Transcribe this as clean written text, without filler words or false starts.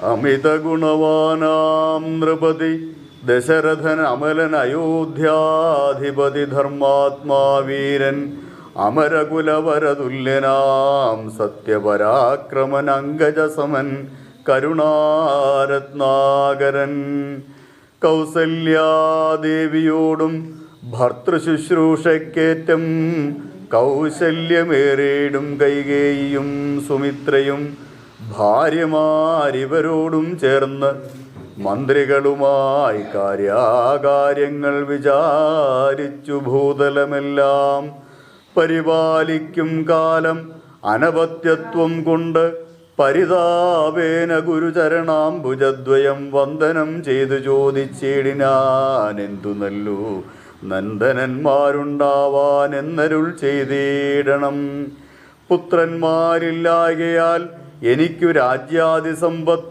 അമിത ഗുണവാനാം നൃപതി ദശരഥൻ അമലൻ അയോധ്യാധിപതി ധർമാത്മാവീരൻ അമരകുലവരതുല്യനാം സത്യപരാക്രമൻ അങ്കജസമൻ കരുണാരത്നാകരൻ കൗസല്യാദേവിയോടും ഭർത്തൃശുശ്രൂഷയ്ക്കേറ്റം കൗശല്യമേറിയിടും കൈകേയിയും സുമിത്രയും ഭാര്യമാരിവരോടും ചേർന്ന് മന്ത്രികളുമായി കാര്യാകാര്യങ്ങൾ വിചാരിച്ചു ഭൂതലമെല്ലാം പരിപാലിക്കും കാലം അനപത്യത്വം കൊണ്ട് പരിതാപേന ഗുരുചരണാംബുജദ്വയം വന്ദനം ചെയ്തു ചോദിച്ചിടിനാൻ എന്തു നല്ലു നന്ദനന്മാരുണ്ടാവാൻ എന്നരുൾ ചെയ്തിടണം. പുത്രന്മാരില്ലായകയാൽ എനിക്കു രാജ്യാദിസമ്പത്തു